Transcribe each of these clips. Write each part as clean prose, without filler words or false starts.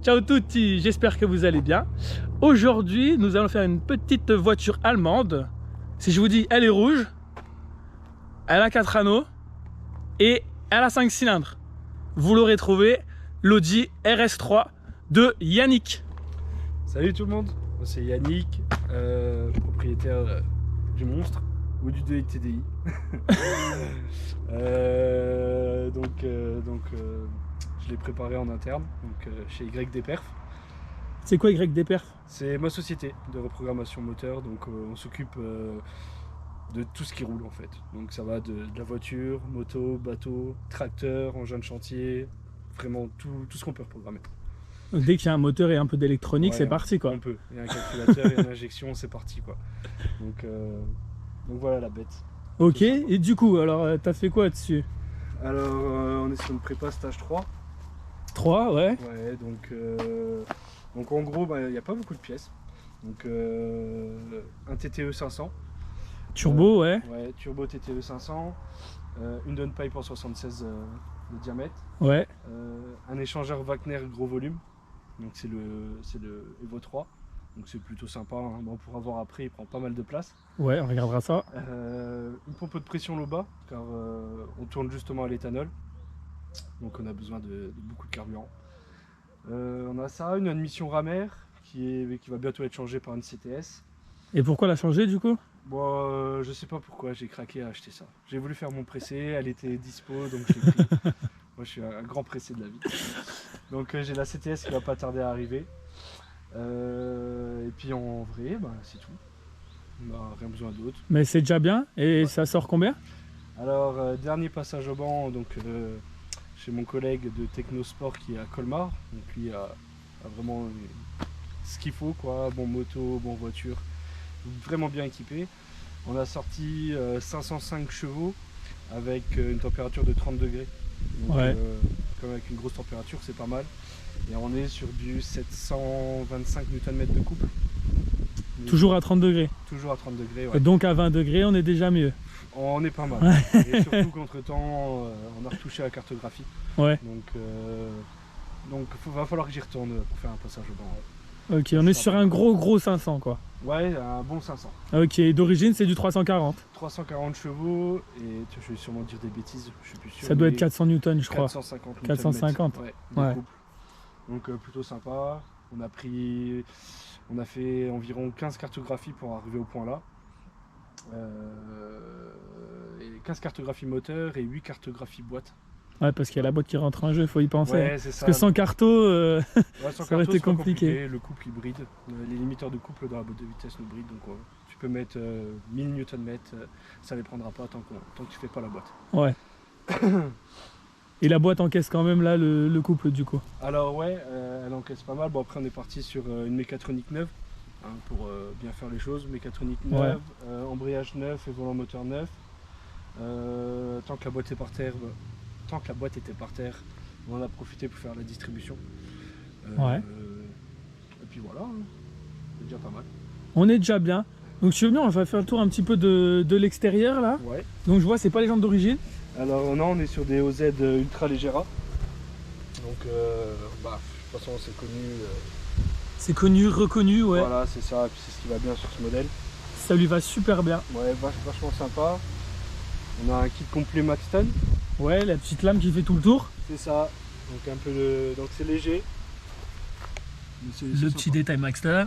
Ciao tutti, j'espère que vous allez bien. Aujourd'hui, nous allons faire une petite voiture allemande. Si je vous dis, elle est rouge, elle a 4 anneaux et elle a 5 cylindres. Vous l'aurez trouvé, l'Audi RS3 de Yannick. Salut tout le monde, moi c'est Yannick, propriétaire du monstre ou du TDI. Je l'ai préparé en interne, chez YD Perf. C'est quoi YD Perf? C'est ma société de reprogrammation moteur, donc on s'occupe de tout ce qui roule en fait. Donc ça va de la voiture, moto, bateau, tracteur, engin de chantier, vraiment tout ce qu'on peut reprogrammer. Dès qu'il y a un moteur et un peu d'électronique, ouais, c'est parti quoi. On peut, il y a un calculateur et une injection, c'est parti quoi. Donc voilà la bête. Ok, et du coup, alors t'as fait quoi dessus? Alors on est sur une prépa stage 3. 3, ouais. Ouais, donc en gros, il n'y a pas beaucoup de pièces. Donc un TTE 500. Turbo, ouais. Ouais, turbo TTE 500. Une downpipe en 76 de diamètre. Ouais. Un échangeur Wagner gros volume. Donc c'est le Evo 3. Donc c'est plutôt sympa, hein. Bon, pour avoir après, il prend pas mal de place. Ouais, on regardera ça. Une pompe de pression low-bas, car on tourne justement à l'éthanol. Donc on a besoin de beaucoup de carburant. On a ça, une admission Ramère qui va bientôt être changée par une CTS. Et pourquoi la changer du coup? Bon, je sais pas pourquoi, j'ai craqué à acheter ça. J'ai voulu faire mon pressé, elle était dispo, donc je l'ai pris. Moi je suis un grand pressé de la vie. Donc j'ai la CTS qui va pas tarder à arriver. Et puis en vrai, c'est tout. On n'a rien besoin d'autre. Mais c'est déjà bien. Et ouais, ça sort combien? Alors dernier passage au banc, donc chez mon collègue de Technosport qui est à Colmar. Donc lui a vraiment ce qu'il faut, quoi. Bon moto, bon voiture, vraiment bien équipé. On a sorti 505 chevaux avec une température de 30 degrés. Donc, ouais. Comme avec une grosse température, c'est pas mal. Et on est sur du 725 Nm de couple. Toujours à 30 degrés. Toujours à 30 degrés, ouais. Et donc à 20 degrés, on est déjà mieux. On est pas mal. Ouais. Et surtout qu'entre temps, on a retouché la cartographie. Ouais. Donc va falloir que j'y retourne pour faire un passage au banc. Ouais. Ok, on est sur un gros 500 quoi. Ouais, un bon 500. Ok, d'origine c'est du 340. 340 chevaux et je vais sûrement dire des bêtises, je suis plus sûr. Ça doit être 400 Newton je crois. 450 Newton. 450. Ouais. Donc plutôt sympa. On a fait environ 15 cartographies pour arriver au point là. 15 cartographies moteur et 8 cartographies boîte. Ouais, parce qu'il y a la boîte qui rentre en jeu, il faut y penser. Ouais, c'est ça. Parce que sans carto, sans ça aurait été compliqué. Le couple hybride, les limiteurs de couple dans la boîte de vitesse nous brident, donc tu peux mettre 1000 Nm, ça les prendra pas tant que tu fais pas la boîte. Ouais. Et la boîte encaisse quand même là le couple du coup? Alors ouais, elle encaisse pas mal. Bon après on est parti sur une mécatronique neuve, hein, pour bien faire les choses. Mécatronique neuve, ouais. Embrayage neuf et volant moteur neuf. Tant que la boîte était par terre, on en a profité pour faire la distribution. Ouais. Et puis voilà, hein. C'est déjà pas mal. On est déjà bien. Donc je suis venu, on va faire le tour un petit peu de l'extérieur là. Ouais. Donc je vois c'est pas les jantes d'origine. Alors non, on est sur des OZ Ultra Leggera. Donc de toute façon c'est connu. C'est connu, reconnu, ouais. Voilà, c'est ça, et puis c'est ce qui va bien sur ce modèle. Ça lui va super bien. Ouais, vachement sympa. On a un kit complet Maxton. Ouais, la petite lame qui fait tout le tour. C'est ça. Donc un peu donc c'est léger. Le petit détail Maxton.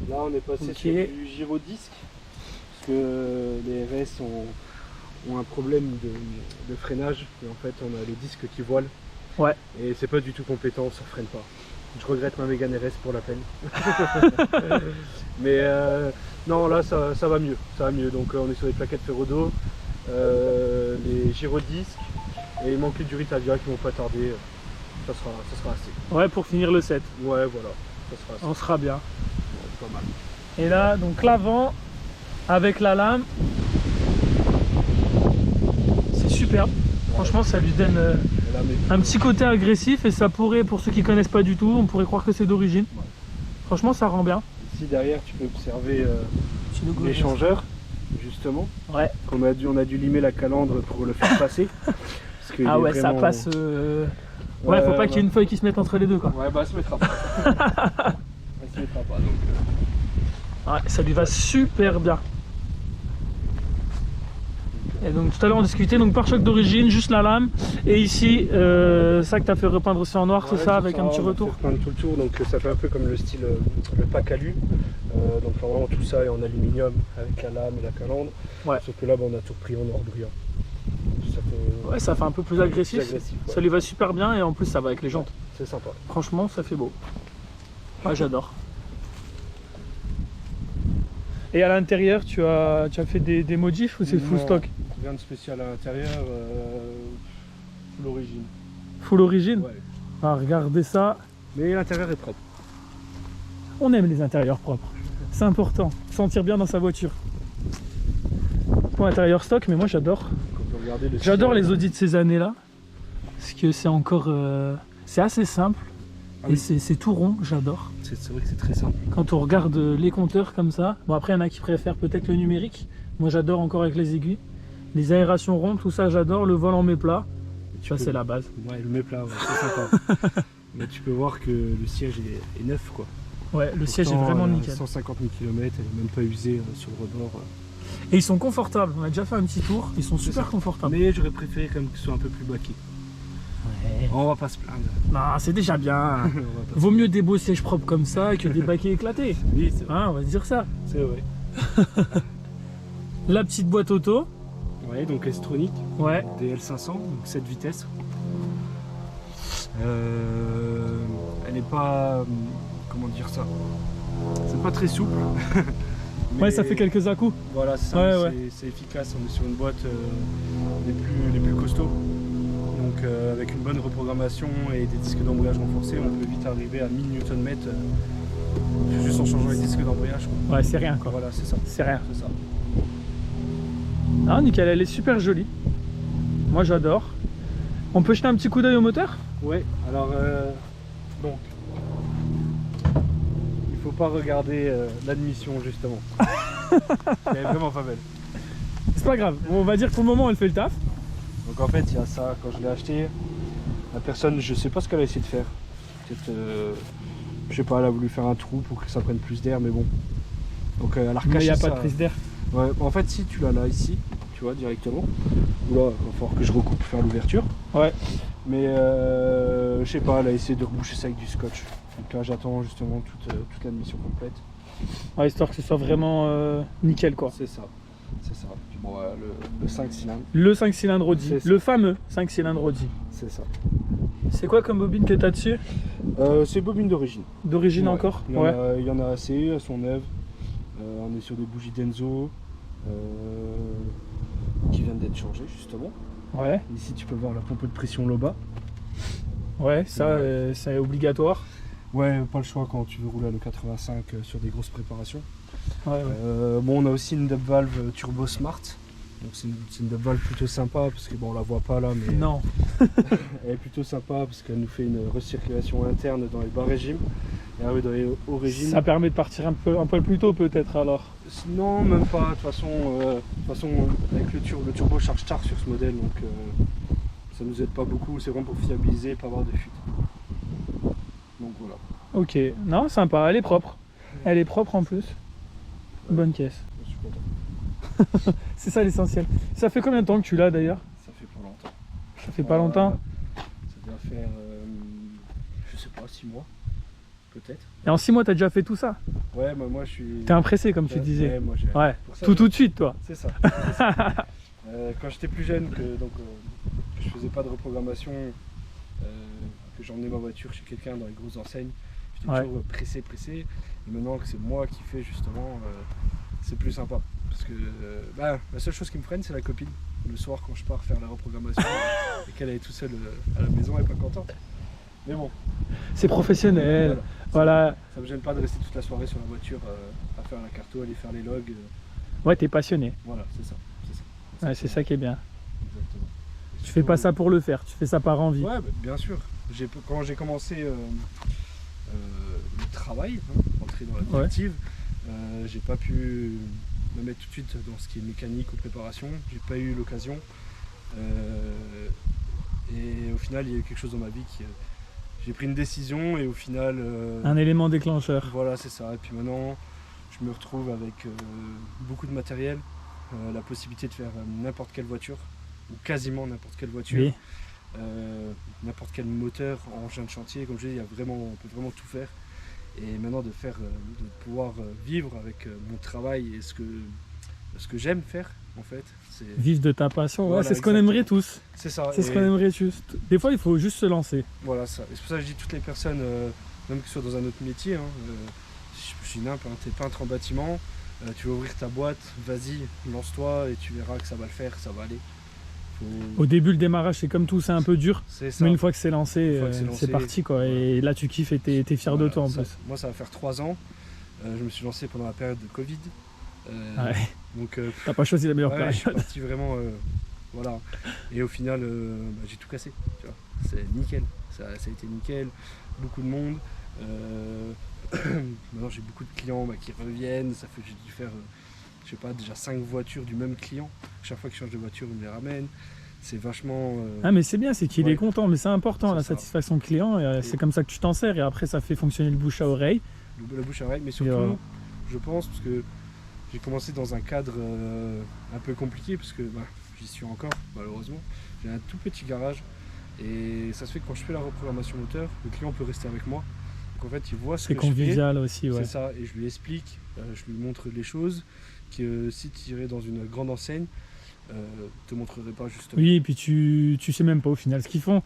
Là on est passé sur du gyrodisque. Parce que les RS ont un problème de freinage. Et en fait on a les disques qui voilent. Ouais. Et c'est pas du tout compétent, ça freine pas. Je regrette ma Mégane RS pour la peine. Mais non, là ça va mieux. Ça va mieux. Donc on est sur les plaquettes Ferrodo, les gyrodisques et il manque les Duritavia qui vont pas tarder. Ça sera assez. Ouais, pour finir le set. Ouais, voilà. Ça sera assez. On sera bien. Ouais, pas mal. Et là, donc l'avant avec la lame. C'est superbe. Ouais. Franchement, ça lui donne un petit côté agressif et ça pourrait, pour ceux qui connaissent pas du tout, on pourrait croire que c'est d'origine. Ouais. Franchement, ça rend bien. Ici derrière, tu peux observer l'échangeur, justement. Ouais. On a dû limer la calandre pour le faire passer. Ah ouais, vraiment... ça passe Ouais, faut pas qu'il y ait une feuille qui se mette entre les deux quoi. Ouais, bah elle se mettra pas. Elle se mettra pas donc. Ouais, ça lui va super bien. Et donc tout à l'heure on discutait, donc pare-choc d'origine, juste la lame. Et ici, ça que tu as fait repeindre aussi en noir, Ouais, c'est ça, avec un petit on a retour. fait repeindre tout le tour, donc ça fait un peu comme le style le pack alu. Donc vraiment tout ça est en aluminium avec la lame et la calandre. Ouais. Sauf que là, bah, on a tout repris en or brillant. Ça fait, Ouais, ça fait un peu plus agressif. ouais. Ça lui va super bien et en plus ça va avec les jantes. C'est sympa. Franchement, ça fait beau. Ouais, j'adore. Et à l'intérieur, tu as fait des modifs ou c'est full Non, stock? rien de spécial à l'intérieur, l'origine. Full origine? Ouais. Ah, regardez ça. Mais l'intérieur est propre. On aime les intérieurs propres. C'est important. Sentir bien dans sa voiture. Pour intérieur stock, mais moi j'adore. Quand on peut regarder le J'adore style, les Audi de ces années-là. Parce que c'est encore... c'est assez simple. Ah Et oui. c'est tout rond, j'adore. C'est vrai que c'est très simple. Quand on regarde les compteurs comme ça, bon après il y en a qui préfèrent peut-être le numérique. Moi j'adore encore avec les aiguilles. Les aérations rondes, tout ça j'adore. Le volant méplat, ça c'est la base. Ouais, le méplat, ouais, c'est sympa. Mais tu peux voir que le siège est neuf quoi. Ouais, le siège est Pourtant, vraiment elle a nickel. 150 000 km, elle est même pas usée sur le rebord. Et ils sont confortables, on a déjà fait un petit tour, ils sont super ça. confortables. Mais j'aurais préféré quand même qu'ils soient un peu plus baqués. Ouais. On va pas se plaindre. Non, c'est déjà bien. On va pas se Vaut mieux des beaux sièges propres comme ça que des baquets éclatés. plaindre. Oui, c'est vrai. Hein, on va se dire ça. C'est vrai. La petite boîte auto, Ouais, donc S-Tronic, ouais. DL500, donc 7 vitesses. Elle n'est pas. Comment dire ça? C'est pas très souple. Ouais, ça fait quelques à-coups. Voilà, c'est ça, Ouais, mais ouais. c'est efficace. On est sur une boîte les plus costauds. Donc avec une bonne reprogrammation et des disques d'embrayage renforcés, on peut vite arriver à 1000 Nm juste en changeant les disques d'embrayage. Ouais, c'est rien quoi. Voilà, c'est ça. C'est rien. C'est ça. Ah, nickel, elle est super jolie. Moi j'adore. On peut jeter un petit coup d'œil au moteur? Ouais, alors donc il faut pas regarder l'admission justement. Elle est vraiment pas belle. C'est pas grave, on va dire que pour le moment elle fait le taf. Donc en fait il y a ça, quand je l'ai acheté, la personne, je sais pas ce qu'elle a essayé de faire. Peut-être, je sais pas, elle a voulu faire un trou pour que ça prenne plus d'air, mais bon. Donc elle a Mais recaché il n'y a ça. pas de prise d'air. Ouais, en fait si tu l'as là ici, tu vois directement. Là, il va falloir que je recoupe pour faire l'ouverture. Ouais. Mais je sais pas, elle a essayé de reboucher ça avec du scotch. Donc là j'attends justement toute l'admission complète. Ouais, histoire que ce soit vraiment nickel quoi. C'est ça. C'est ça. Puis bon, le 5 cylindres, Le 5 cylindres Audi, C'est ça. le fameux 5 cylindres Audi. c'est ça. C'est quoi comme bobine que tu as dessus? C'est bobine d'origine. D'origine Ouais. encore? Il y en a assez, elles sont neuves. On est sur des bougies Denso qui viennent d'être changées justement. Ouais, Ici tu peux voir la pompe de pression Loba. ouais, ça Ouais. c'est obligatoire. Ouais, pas le choix quand tu veux rouler à le 85 sur des grosses préparations. Ouais, ouais. Bon, on a aussi une dub valve Turbo Smart. Donc c'est une dub valve plutôt sympa parce que bon on la voit pas là mais Non. elle est plutôt sympa parce qu'elle nous fait une recirculation interne dans les bas régimes et arrive dans les hauts régimes. Ça permet de partir un peu plus tôt peut-être alors. Non, même pas. De toute façon, avec le turbo charge tard sur ce modèle, donc ça nous aide pas beaucoup. C'est vraiment pour fiabiliser et pas avoir de fuite. Donc voilà. Ok, non, sympa, elle est propre. Elle est propre en plus. Bonne caisse. Je suis content. C'est ça l'essentiel. Ça fait combien de temps que tu l'as d'ailleurs? Ça fait pas longtemps. Ça fait pas longtemps. Ça doit faire, je sais pas, 6 mois, peut-être. Et en 6 mois t'as déjà fait tout ça? Ouais, moi je suis. T'es impressé comme tu disais. Ouais, moi, Ouais, pour ça, tout de suite toi. C'est ça. Quand j'étais plus jeune, que je faisais pas de reprogrammation, que j'emmenais ma voiture chez quelqu'un dans les grosses enseignes, j'étais Ouais. toujours pressé. Et maintenant que c'est moi qui fais justement, c'est plus sympa. Parce que la seule chose qui me freine, c'est la copine. Le soir, quand je pars faire la reprogrammation et qu'elle est tout seule à la maison, elle est pas contente. Mais bon, C'est professionnel. Voilà. ça me gêne pas de rester toute la soirée sur la voiture à faire la carto, aller faire les logs. Ouais, t'es passionné. Voilà, c'est ça. Ouais, c'est ça qui est bien. Exactement. Tu fais pas ça pour le faire, tu fais ça par envie. Ouais, bah, bien sûr. Quand j'ai commencé le travail, rentrer dans la vie Ouais. active, j'ai pas pu me mettre tout de suite dans ce qui est mécanique ou préparation. J'ai pas eu l'occasion. Et au final, il y a eu quelque chose dans ma vie qui... j'ai pris une décision et au final... Un élément déclencheur. Voilà, c'est ça. Et puis maintenant, je me retrouve avec beaucoup de matériel, la possibilité de faire n'importe quelle voiture, ou quasiment n'importe quelle voiture, Oui. n'importe quel moteur, engin de chantier, comme je dis, on peut vraiment tout faire. Et maintenant de pouvoir vivre avec mon travail et ce que j'aime faire en fait. Vivre de ta passion, Voilà, ouais, c'est ce qu'on aimerait tous. C'est ça. C'est ce qu'on aimerait tous. Des fois il faut juste se lancer. Voilà ça. Et c'est pour ça que je dis toutes les personnes, même que ce soit dans un autre métier, hein, je suis nimp, hein, t'es peintre en bâtiment, tu vas ouvrir ta boîte, vas-y, lance-toi et tu verras que ça va le faire, ça va aller. Au début, le démarrage, c'est comme tout, c'est un peu dur. C'est ça. Mais une fois que c'est lancé, c'est parti, quoi. Et là, tu kiffes et t'es fier de toi en plus. Moi, ça va faire 3 ans. Je me suis lancé pendant la période de Covid. Ouais. Donc, t'as pas choisi la meilleure ouais, période. je suis parti vraiment. Voilà. Et au final, j'ai tout cassé. Tu vois. C'est nickel. Ça a été nickel. Beaucoup de monde. Maintenant, j'ai beaucoup de clients qui reviennent. Ça fait que j'ai dû faire. Je sais pas, déjà 5 voitures du même client. Chaque fois qu'il change de voiture, il me les ramène. C'est vachement... Ah mais c'est bien, c'est qu'il est content, mais c'est important, la satisfaction client. C'est comme ça que tu t'en sers et après ça fait fonctionner le bouche à oreille. Le bouche à oreille, mais surtout, je pense, parce que j'ai commencé dans un cadre un peu compliqué, parce que j'y suis encore, malheureusement. J'ai un tout petit garage et ça se fait que quand je fais la reprogrammation moteur, le client peut rester avec moi. Donc en fait, il voit ce que je fais. C'est convivial aussi, ouais. C'est ça, et je lui explique, je lui montre les choses. Que si tu irais dans une grande enseigne, te montrerait pas justement. Oui, et puis tu sais même pas au final ce qu'ils font.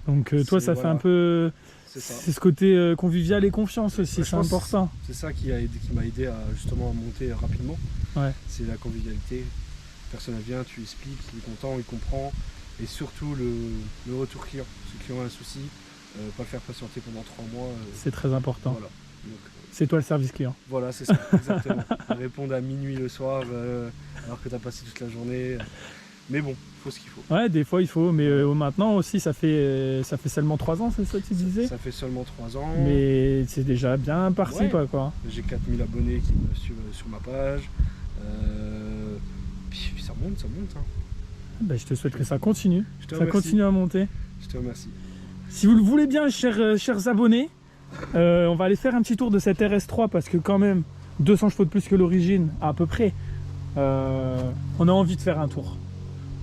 Donc toi, ça fait un peu... C'est ce côté convivial et confiance aussi, c'est important. C'est ça qui m'a aidé à justement monter rapidement. Ouais. C'est la convivialité. Personne vient, tu expliques, il est content, il comprend. Et surtout le retour client. Si le client a un souci, pas le faire patienter pendant 3 mois. C'est très important. Voilà. C'est toi le service client. Voilà, c'est ça, exactement. Répondre à minuit le soir, alors que tu as passé toute la journée. Mais bon, il faut ce qu'il faut. Ouais, des fois il faut, mais maintenant aussi ça fait seulement 3 ans, c'est ça que tu disais? Ça fait seulement 3 ans. Mais c'est déjà bien parti, quoi. J'ai 4000 abonnés qui me suivent sur ma page. Puis ça monte, hein. Ben, je te souhaite que ça continue. Ça continue à monter. Je te remercie. Si vous le voulez bien, chers abonnés, on va aller faire un petit tour de cette RS3 parce que quand même 200 chevaux de plus que l'origine à peu près, on a envie de faire un tour.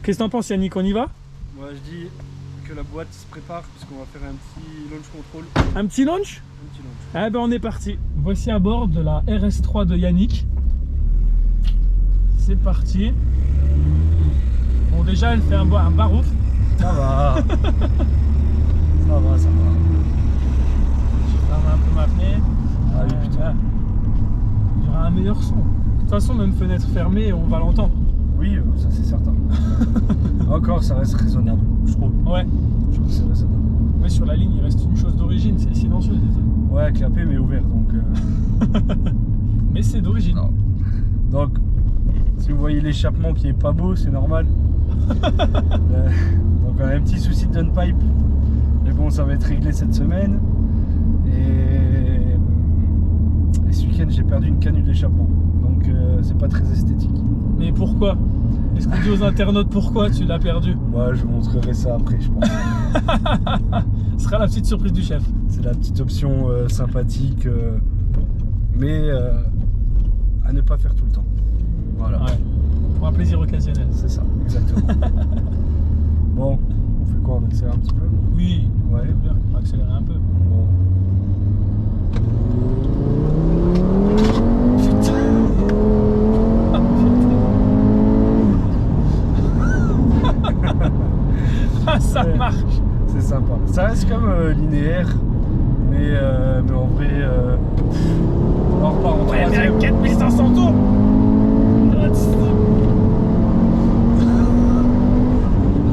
Qu'est-ce que t'en penses, Yannick? On y va? Moi je dis que la boîte se prépare parce qu'on va faire un petit launch control. Un petit launch? Ah ben on est parti. Voici à bord de la RS3 de Yannick. C'est parti. Bon déjà elle fait un barouf. Ça va. Ça va. Je ferme un peu ma fenêtre. Ah oui, putain. Il y aura un meilleur son. De toute façon, même fenêtre fermée, on va l'entendre. Oui, ça c'est certain. Encore, ça reste raisonnable, je trouve. Ouais. Je trouve que c'est raisonnable. Mais sur la ligne, il reste une chose d'origine, c'est silencieux. Ouais, clapé mais ouvert, donc... Mais c'est d'origine. Donc, si vous voyez l'échappement qui est pas beau, c'est normal. Donc on a un petit souci de downpipe. Mais bon, ça va être réglé cette semaine. Et ce week-end, j'ai perdu une canule d'échappement. Donc c'est pas très esthétique. Mais pourquoi? Est-ce qu'on dit aux internautes pourquoi tu l'as perdu? Ouais, je vous montrerai ça après, je pense. Ce sera la petite surprise du chef. C'est la petite option sympathique, mais à ne pas faire tout le temps. Voilà. Ouais. Pour un plaisir occasionnel. C'est ça, exactement. Bon, on fait quoi? On accélère un petit peu? Oui, ouais. Bien, on va accélérer un peu. Bon. Ah, ça marche. C'est sympa. Ça reste comme linéaire, mais en vrai, on repart en troisième. 4500 tours.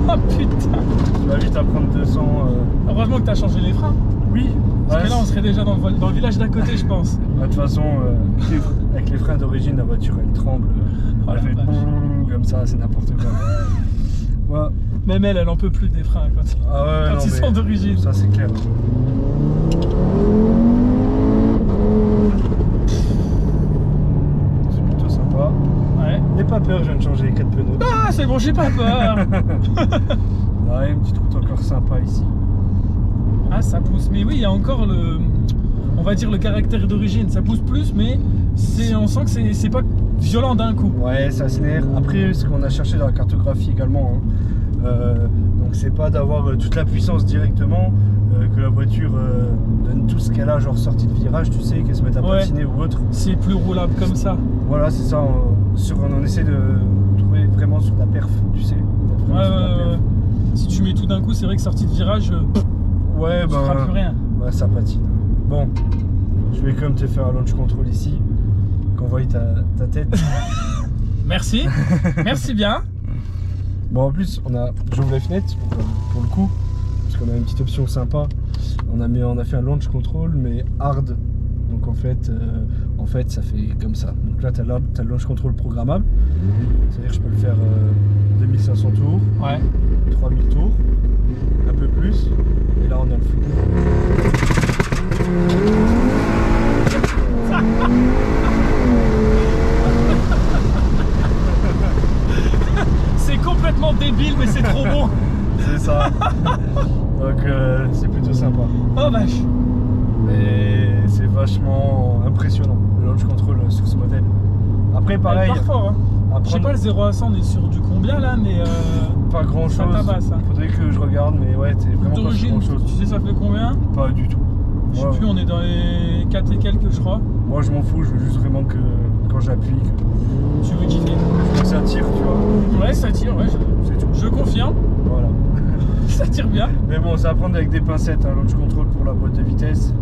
Oh putain. Tu vas vite à prendre 200. Heureusement que tu as changé les freins. Oui. Parce que là on serait déjà dans le village d'à côté, je pense. De toute façon, avec les freins d'origine, la voiture elle tremble. Elle fait comme ça, c'est n'importe quoi. Ouais. Même elle en peut plus des freins quand ils sont d'origine. Ça c'est clair. C'est plutôt sympa. Ouais. N'aie pas peur, je viens de changer les 4 pneus. Ah c'est bon, j'ai pas peur. Non, Ouais, une petite route encore sympa ici. Ah, ça pousse. Mais oui, il y a encore on va dire le caractère d'origine. Ça pousse plus, mais on sent que c'est pas violent d'un coup. Ouais, ça s'énerve. Après, ce qu'on a cherché dans la cartographie également, hein, donc c'est pas d'avoir toute la puissance directement, que la voiture donne tout ce qu'elle a, genre sortie de virage, tu sais, qu'elle se mette à patiner ou autre. C'est plus roulable comme ça. Voilà, c'est ça. On essaie de trouver vraiment sur la perf, tu sais. Ouais. Si tu mets tout d'un coup, c'est vrai que sortie de virage, ouais, tu feras plus rien. Ouais, ça patine. Bon, je vais quand même te faire un launch control ici, qu'on voie ta tête. Merci, merci bien. Bon, en plus, j'ouvre les fenêtres pour le coup, parce qu'on a une petite option sympa. On a fait un launch control, mais hard. Donc en fait, ça fait comme ça. Donc là, tu as le launch control programmable. C'est-à-dire que je peux le faire 2500 tours, Ouais. 3000 tours, un peu plus. Et là, on a le flou. C'est complètement débile, mais c'est trop bon. C'est ça. Donc c'est plutôt sympa. Oh vache. Mais c'est vachement impressionnant le launch control sur ce modèle. Après pareil. Elle part fort, hein. Je sais pas le 0 à 100 on est sur du combien là, mais pas grand chose. Ça tabasse, hein. Faudrait que je regarde, mais ouais, c'est vraiment pas d'origine, grand chose. tu sais ça fait combien? Pas du tout. Je sais plus, on est dans les 4 et quelques je crois. Moi je m'en fous, je veux juste vraiment que quand j'appuie, Tu veux kiffer? que ça tire, tu vois. Ouais, ça tire, ouais. C'est tout. Je confirme. Voilà. Ça tire bien. Mais bon, ça va prendre avec des pincettes, un launch control pour la boîte de vitesse.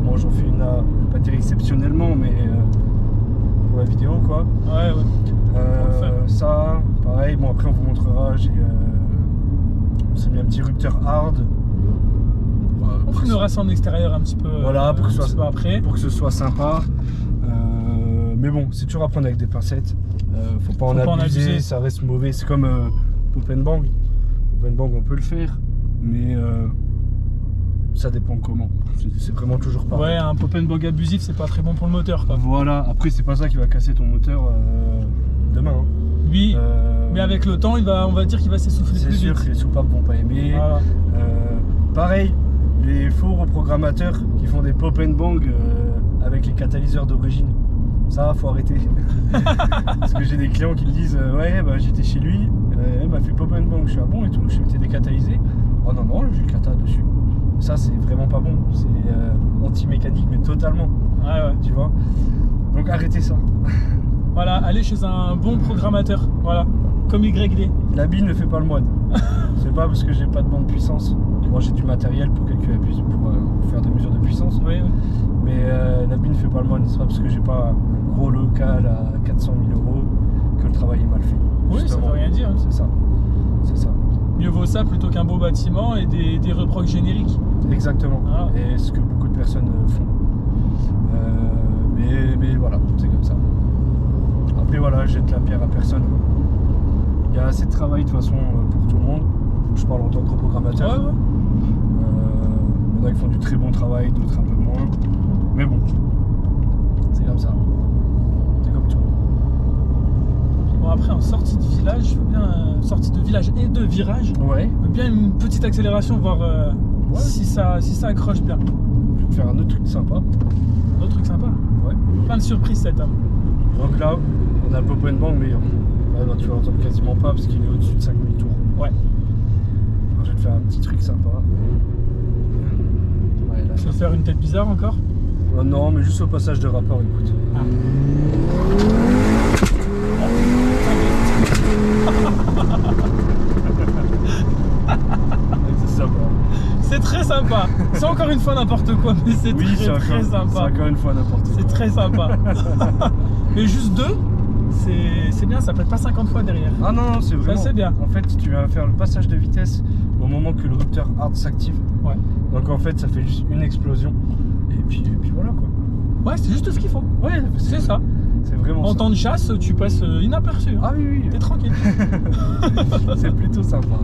Moi j'en fais une là, je vais pas dire exceptionnellement, mais pour la vidéo quoi. Ouais. Ça, pareil, bon après on vous montrera, on s'est mis un petit rupteur hard. On filmera ça en extérieur un petit peu. Voilà, pour que ce soit sympa. Mais bon, c'est toujours à prendre avec des pincettes. Faut pas en abuser, ça reste mauvais. C'est comme Pop and Bang. Pop and Bang, on peut le faire, mais ça dépend comment. C'est vraiment toujours pareil. Ouais, un pop and bang abusif, c'est pas très bon pour le moteur, quoi. Voilà, après c'est pas ça qui va casser ton moteur demain. Hein. Oui, mais avec le temps, on va dire qu'il va s'essouffler plus vite. C'est sûr que les soupapes vont pas aimer. Voilà. Pareil, les faux reprogrammateurs qui font des pop and bang avec les catalyseurs d'origine. Ça, faut arrêter. Parce que j'ai des clients qui me disent ouais, bah j'étais chez lui, elle m'a fait pop and bang, je suis bon et tout, je m'étais décatalysé. Oh non, j'ai le cata dessus. Ça, c'est vraiment pas bon. C'est anti-mécanique, mais totalement. Ouais. Tu vois. Donc arrêtez ça. Voilà, allez chez un bon programmateur. Voilà, comme YD. La bille ne fait pas le moine. C'est pas parce que j'ai pas de bande puissance. Moi, j'ai du matériel pour faire des mesures de puissance. Oui. Mais la bille ne fait pas le moine. C'est pas parce que j'ai pas un gros local à 400 000 € que le travail est mal fait. Oui, justement. Ça veut rien dire. Hein. C'est ça. Mieux vaut ça plutôt qu'un beau bâtiment et des reprocs génériques. Exactement. Ah. Et ce que beaucoup de personnes font. Mais voilà, c'est comme ça. Après voilà, je jette la pierre à personne. Il y a assez de travail de toute façon pour tout le monde. Je parle en tant que programmateur. Ouais. Il y en a qui font du très bon travail, d'autres un peu moins. Mais bon, c'est comme ça. C'est comme tout. Bon, après en sortie de village, je veux bien sortie de village et de virage. Ouais. Je veux bien une petite accélération, voir si ça accroche bien. Je vais te faire un autre truc sympa. Un autre truc sympa. Ouais. Plein de surprises cet homme. Donc là, on a le pop and bang, mais là, tu vas l'entendre quasiment pas parce qu'il est au-dessus de 5000 tours. Ouais. Alors, je vais te faire un petit truc sympa. Ouais, là, je vais faire une tête bizarre encore. Non, mais juste au passage de rapport, écoute. Ah. C'est sympa. C'est très sympa. C'est encore une fois n'importe quoi, mais c'est très sympa. C'est encore une fois n'importe quoi. C'est très sympa. Mais juste deux, c'est bien, ça pète pas 50 fois derrière. Ah non, c'est vraiment. C'est bien. En fait, tu vas faire le passage de vitesse au moment que le rupteur hard s'active. Ouais. Donc en fait, ça fait juste une explosion. Et puis voilà quoi. Ouais, c'est juste ce qu'il faut. Ouais, c'est ça. C'est vraiment en ça. temps de chasse, tu passes inaperçu. Ah oui. T'es tranquille. C'est plutôt sympa.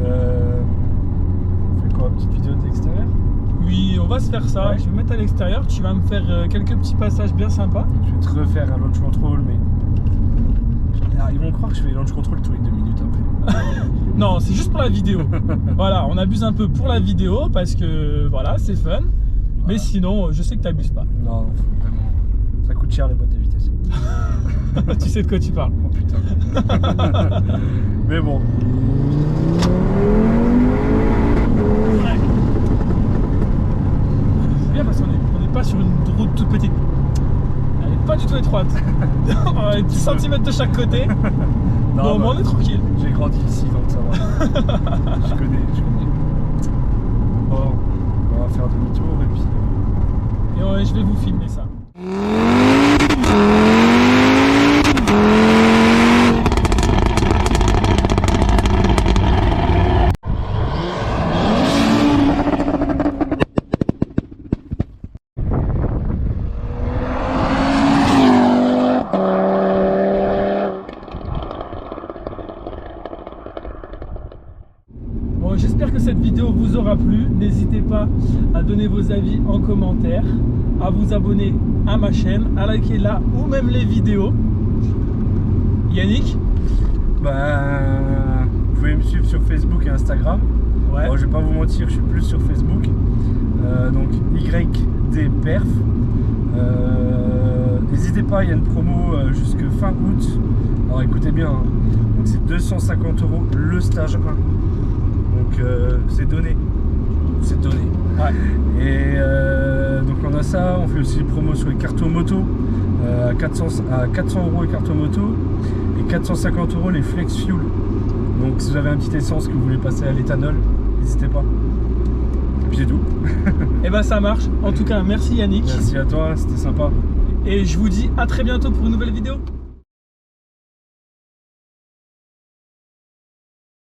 On fait quoi, une petite vidéo de l'extérieur? Oui, on va se faire ça. Ouais. Je vais me mettre à l'extérieur. Tu vas me faire quelques petits passages bien sympas. Je vais te refaire un launch control, mais Alors, ils vont croire que je fais launch control tous les 2 minutes après. Non, c'est juste pour la vidéo. Voilà, on abuse un peu pour la vidéo parce que voilà, c'est fun. Mais sinon, je sais que t'abuses pas. Non, vraiment. Ça coûte cher les boîtes de vitesse. Tu sais de quoi tu parles. Oh putain. Mais bon. C'est bien parce qu'on n'est pas sur une route toute petite. Elle n'est pas du tout étroite. On a 10 cm de chaque côté. Non, Bon, mais on est tranquille. J'ai grandi ici donc ça va. je connais. Bon, on va faire demi-tour et puis. Et je vais vous filmer ça. Bon, j'espère que cette vidéo vous aura plu. N'hésitez pas à donner vos avis en commentaire, à vous abonner à ma chaîne, à liker là ou même les vidéos. Yannick, Vous pouvez me suivre sur Facebook et Instagram. ouais. Bon, je vais pas vous mentir, je suis plus sur Facebook. Donc YDPerf. N'hésitez pas, il y a une promo jusque fin août. Alors écoutez bien, hein. Donc c'est 250 € le stage 1. Donc c'est donné. C'est donné. Ouais. Et donc on a ça, on fait aussi des promos sur les cartes moto à 400 € les cartes moto et 450 € les flex fuel. Donc si vous avez un petit essence que vous voulez passer à l'éthanol, n'hésitez pas. Et puis c'est tout. Et ben ça marche. En tout cas, merci Yannick. Merci à toi, c'était sympa. Et je vous dis à très bientôt pour une nouvelle vidéo.